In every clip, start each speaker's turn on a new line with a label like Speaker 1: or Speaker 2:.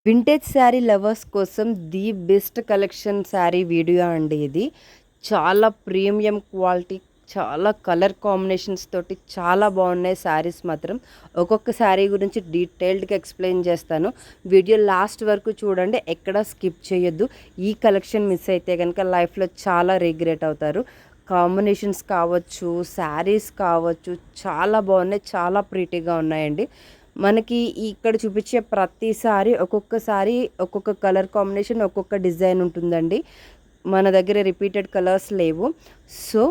Speaker 1: Vintage sari lovers కోసం the best collection sari video అండి ఇది. చాలా ప్రీమియం క్వాలిటీ, చాలా కలర్ కాంబినేషన్స్ తోటి చాలా బాగున్నాయి శారీస్ మాత్రం. ఒక్కొక్క శారీ గురించి డీటెయిల్డ్గా ఎక్స్ప్లెయిన్ చేస్తాను. వీడియో లాస్ట్ వరకు చూడండి, ఎక్కడ స్కిప్ చేయొద్దు. ఈ కలెక్షన్ మిస్ అయితే కనుక లైఫ్లో చాలా రిగ్రెట్ అవుతారు. కాంబినేషన్స్ కావచ్చు, శారీస్ కావచ్చు, చాలా బాగున్నాయి, చాలా ప్రీటీగా ఉన్నాయండి. మనకి ఇక్కడ చూపించే ప్రతిసారి ఒక్కొక్కసారి ఒక్కొక్క కలర్ కాంబినేషన్, ఒక్కొక్క డిజైన్ ఉంటుందండి. మన దగ్గర రిపీటెడ్ కలర్స్ లేవు. సో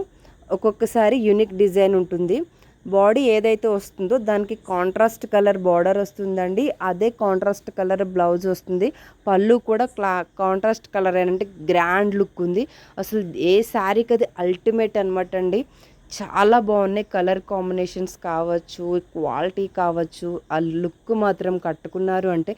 Speaker 1: ఒక్కొక్కసారి యూనిక్ డిజైన్ ఉంటుంది. బాడీ ఏదైతే వస్తుందో దానికి కాంట్రాస్ట్ కలర్ బార్డర్ వస్తుందండి. అదే కాంట్రాస్ట్ కలర్ బ్లౌజ్ వస్తుంది. పళ్ళు కూడా కాంట్రాస్ట్ కలర్ ఏంటంటే గ్రాండ్ లుక్ ఉంది. అసలు ఏ శారీకి అది అల్టిమేట్ అనమాట అండి. చాలా బాగున్నాయి. కలర్ కాంబినేషన్స్ కావచ్చు, క్వాలిటీ కావచ్చు, ఆ లుక్ మాత్రం కట్టుకున్నారు అంటే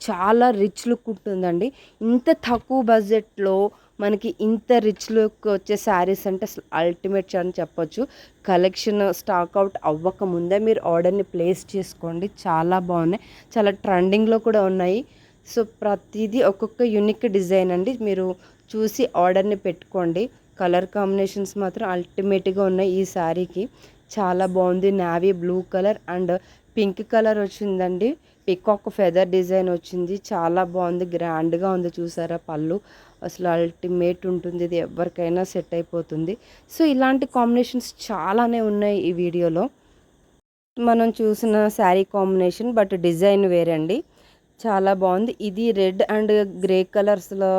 Speaker 1: చాలా రిచ్ లుక్ ఉంటుందండి. ఇంత తక్కువ బడ్జెట్లో మనకి ఇంత రిచ్ లుక్ వచ్చే శారీస్ అంటే అసలు అల్టిమేట్ అని చెప్పొచ్చు. కలెక్షన్ స్టాక్ అవుట్ అవ్వక ముందే మీరు ఆర్డర్ని ప్లేస్ చేసుకోండి. చాలా బాగున్నాయి, చాలా ట్రెండింగ్లో కూడా ఉన్నాయి. సో ప్రతిదీ ఒక్కొక్క యూనిక్ డిజైన్ అండి. మీరు చూసి ఆర్డర్ని పెట్టుకోండి. కలర్ కాంబినేషన్స్ మాత్రం అల్టిమేట్గా ఉన్నాయి. ఈ శారీకి చాలా బాగుంది. Navy blue colour and pink colour వచ్చిందండి. పికాక్ ఫెదర్ డిజైన్ వచ్చింది. చాలా బాగుంది, గ్రాండ్గా ఉంది. చూసారా పళ్ళు అసలు అల్టిమేట్ ఉంటుంది. ఇది ఎవరికైనా సెట్ అయిపోతుంది. సో ఇలాంటి కాంబినేషన్స్ చాలానే ఉన్నాయి ఈ వీడియోలో. మనం చూసిన శారీ కాంబినేషన్ బట్ డిజైన్ వేరండి. చాలా బాగుంది. ఇది రెడ్ అండ్ గ్రే కలర్స్లో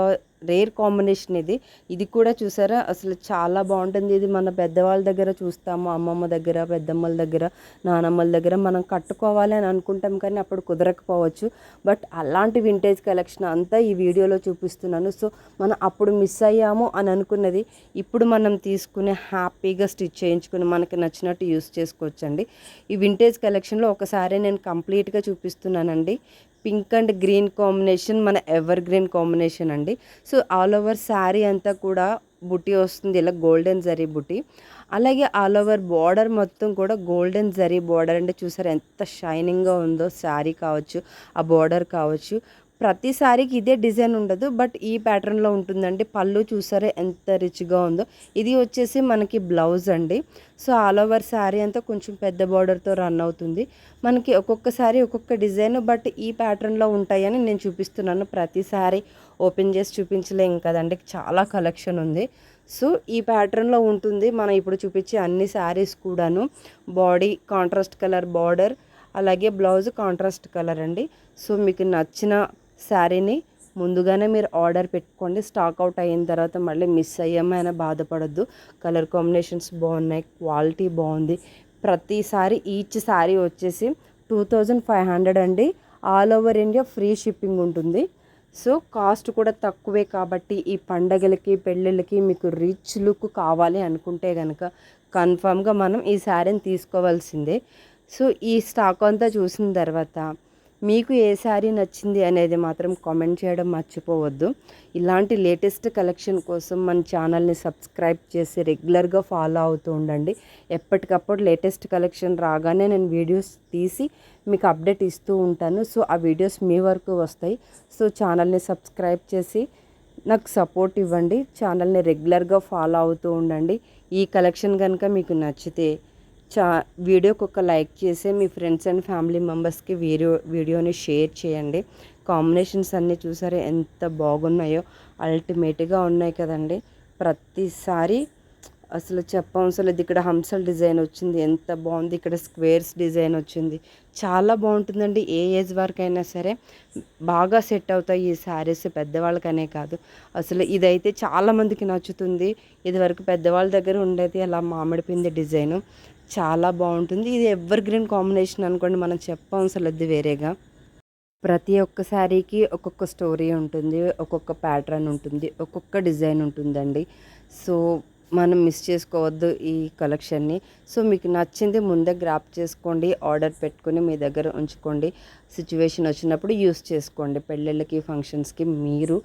Speaker 1: రేర్ కాంబినేషన్ ఇది. ఇది కూడా చూసారా అసలు చాలా బాగుంటుంది. ఇది మన పెద్దవాళ్ళ దగ్గర చూస్తాము, అమ్మమ్మ దగ్గర, పెద్దమ్మల దగ్గర, నానమ్మల దగ్గర మనం కట్టుకోవాలి అని అనుకుంటాం, కానీ అప్పుడు కుదరకపోవచ్చు. బట్ అలాంటి వింటేజ్ కలెక్షన్ అంతా ఈ వీడియోలో చూపిస్తున్నాను. సో మనం అప్పుడు మిస్ అయ్యాము అని అనుకున్నది ఇప్పుడు మనం తీసుకుని హ్యాపీగా స్టిచ్ చేయించుకుని మనకి నచ్చినట్టు యూస్ చేసుకోవచ్చండి. ఈ వింటేజ్ కలెక్షన్లో ఒకసారి నేను కంప్లీట్గా చూపిస్తున్నానండి. పింక్ అండ్ గ్రీన్ కాంబినేషన్ మన ఎవర్ గ్రీన్ కాంబినేషన్ అండి. సో ఆల్ ఓవర్ శారీ అంతా కూడా బుటీ వస్తుంది, ఇలా గోల్డెన్ జరీ బుటీ. అలాగే ఆల్ ఓవర్ బార్డర్ మొత్తం కూడా గోల్డెన్ జరీ బార్డర్ అంటే చూసారు ఎంత షైనింగ్గా ఉందో. శారీ కావచ్చు, ఆ బార్డర్ కావచ్చు, ప్రతి శారీకి ఇదే డిజైన్ ఉండదు, బట్ ఈ ప్యాటర్న్లో ఉంటుందండి. పళ్ళు చూసారే ఎంత రిచ్గా ఉందో. ఇది వచ్చేసి మనకి బ్లౌజ్ అండి. సో ఆల్ ఓవర్ శారీ అంతా కొంచెం పెద్ద బార్డర్తో రన్ అవుతుంది. మనకి ఒక్కొక్క శారీ ఒక్కొక్క డిజైన్, బట్ ఈ ప్యాటర్న్లో ఉంటాయని నేను చూపిస్తున్నాను. ప్రతి శారీ ఓపెన్ చేసి చూపించలేం కదండి, చాలా కలెక్షన్ ఉంది. సో ఈ ప్యాటర్న్లో ఉంటుంది మనం ఇప్పుడు చూపించే అన్ని శారీస్ కూడాను. బాడీ కాంట్రాస్ట్ కలర్ బార్డర్, అలాగే బ్లౌజ్ కాంట్రాస్ట్ కలర్ అండి. సో మీకు నచ్చిన శారీని ముందుగానే మీరు ఆర్డర్ పెట్టుకోండి. స్టాక్ అవుట్ అయిన తర్వాత మళ్ళీ మిస్ అయ్యామైనా బాధపడద్దు. కలర్ కాంబినేషన్స్ బాగున్నాయి, క్వాలిటీ బాగుంది. ప్రతిసారి ఈచ్ శారీ వచ్చేసి 2500 అండి. All over India free shipping ఉంటుంది. సో కాస్ట్ కూడా తక్కువే కాబట్టి ఈ పండగలకి, పెళ్ళిళ్ళకి మీకు రిచ్ లుక్ కావాలి అనుకుంటే కనుక కన్ఫామ్గా మనం ఈ శారీని తీసుకోవాల్సిందే. సో ఈ స్టాక్ అంతా చూసిన తర్వాత మీకు ఏ శారీ నచ్చింది అనేది మాత్రం కామెంట్ చేయడం మర్చిపోవద్దు. ఇలాంటి లేటెస్ట్ కలెక్షన్ కోసం మన ఛానల్ని సబ్స్క్రైబ్ చేసి రెగ్యులర్గా ఫాలో అవుతూ ఉండండి. ఎప్పటికప్పుడు లేటెస్ట్ కలెక్షన్ రాగానే నేను వీడియోస్ తీసి మీకు అప్డేట్ ఇస్తూ ఉంటాను. సో ఆ వీడియోస్ మీ వరకు వస్తాయి. సో ఛానల్ని సబ్స్క్రైబ్ చేసి నాకు సపోర్ట్ ఇవ్వండి. ఛానల్ని రెగ్యులర్గా ఫాలో అవుతూ ఉండండి. ఈ కలెక్షన్ కనుక మీకు నచ్చితే వీడియోకి ఒక లైక్ చేసి మీ ఫ్రెండ్స్ అండ్ ఫ్యామిలీ మెంబర్స్కి వీడియోని షేర్ చేయండి. కాంబినేషన్స్ అన్నీ చూసారే ఎంత బాగున్నాయో, అల్టిమేట్గా ఉన్నాయి కదండి. ప్రతిసారి అసలు చెప్పవసరం లేదు. ఇక్కడ హంసల్ డిజైన్ వచ్చింది, ఎంత బాగుంది. ఇక్కడ స్క్వేర్స్ డిజైన్ వచ్చింది, చాలా బాగుంటుందండి. ఏ ఏజ్ వరకైనా సరే బాగా సెట్ అవుతాయి ఈ శారీస్, పెద్దవాళ్ళకనే కాదు. అసలు ఇదైతే చాలామందికి నచ్చుతుంది. ఇది వరకు పెద్దవాళ్ళ దగ్గర ఉండేది అలా మామిడి పిండి డిజైను, చాలా బాగుంటుంది. ఇది ఎవర్ గ్రీన్ కాంబినేషన్ అనుకోండి, మనం చెప్పవసరం లేదు వేరేగా. ప్రతి ఒక్క శారీకి ఒక్కొక్క స్టోరీ ఉంటుంది, ఒక్కొక్క ప్యాటర్న్ ఉంటుంది, ఒక్కొక్క డిజైన్ ఉంటుందండి. సో మనం మిస్ చేసుకోవద్దు ఈ కలెక్షన్ని. సో మీకు నచ్చింది ముందే గ్రాప్ చేసుకోండి, ఆర్డర్ పెట్టుకొని మీ దగ్గర ఉంచుకోండి. సిచ్యువేషన్ వచ్చినప్పుడు యూస్ చేసుకోండి. పెళ్ళిళ్ళకి, ఫంక్షన్స్కి మీరు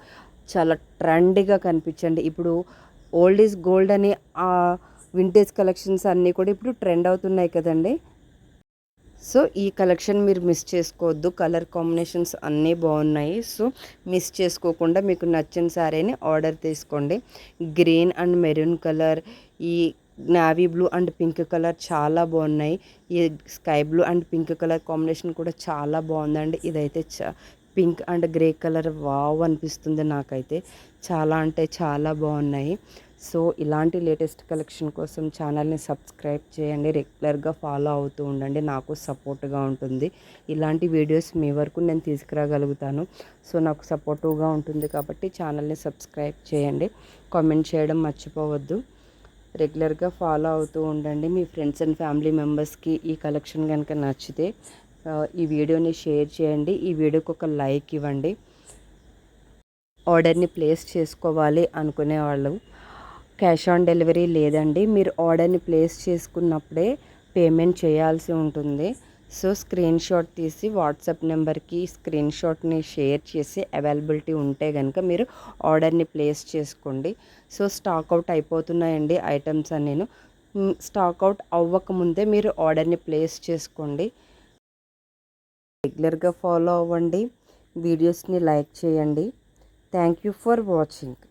Speaker 1: చాలా ట్రెండీగా కనిపించండి. ఇప్పుడు ఓల్డ్ ఈజ్ గోల్డ్ అని వింటేజ్ కలెక్షన్స్ అన్నీ కూడా ఇప్పుడు ట్రెండ్ అవుతున్నాయి కదండి. సో ఈ కలెక్షన్ మీరు మిస్ చేసుకోవద్దు. కలర్ కాంబినేషన్స్ అన్నీ బాగున్నాయి. సో మిస్ చేసుకోకుండా మీకు నచ్చిన శారీని ఆర్డర్ తీసుకోండి. గ్రీన్ అండ్ మెరూన్ కలర్, ఈ navy blue and pink colour చాలా బాగున్నాయి. ఈ sky blue and pink colour combination కూడా చాలా బాగుందండి. ఇదైతే pink and grey colour wow అనిపిస్తుంది నాకైతే. చాలా అంటే చాలా బాగున్నాయి. సో ఇలాంటి లేటెస్ట్ కలెక్షన్ కోసం ఛానల్ని సబ్స్క్రైబ్ చేయండి. రెగ్యులర్గా ఫాలో అవుతూ ఉండండి, నాకు సపోర్ట్గా ఉంటుంది. ఇలాంటి వీడియోస్ మీ వరకు నేను తీసుకురాగలుగుతాను. సో నాకు సపోర్టివ్గా ఉంటుంది కాబట్టి ఛానల్ని సబ్స్క్రైబ్ చేయండి. కామెంట్ చేయడం మర్చిపోవద్దు. రెగ్యులర్గా ఫాలో అవుతూ ఉండండి. మీ ఫ్రెండ్స్ అండ్ ఫ్యామిలీ మెంబర్స్కి ఈ కలెక్షన్ కనుక నచ్చితే ఈ వీడియోని షేర్ చేయండి. ఈ వీడియోకి ఒక లైక్ ఇవ్వండి. ఆర్డర్ని ప్లేస్ చేసుకోవాలి అనుకునే వాళ్ళు క్యాష్ ఆన్ డెలివరీ లేదండి. మీరు ఆర్డర్ని ప్లేస్ చేసుకున్నప్పుడే పేమెంట్ చేయాల్సి ఉంటుంది. సో స్క్రీన్ షాట్ తీసి వాట్సాప్ నెంబర్కి స్క్రీన్ షాట్ని షేర్ చేసి అవైలబిలిటీ ఉంటే కనుక మీరు ఆర్డర్ని ప్లేస్ చేసుకోండి. సో స్టాక్ అవుట్ అయిపోతున్నాయండి ఐటమ్స్ అన్నీను. స్టాక్ అవుట్ అవ్వకముందే మీరు ఆర్డర్ని ప్లేస్ చేసుకోండి. రెగ్యులర్గా ఫాలో అవ్వండి. వీడియోస్ని లైక్ చేయండి. Thank you for watching.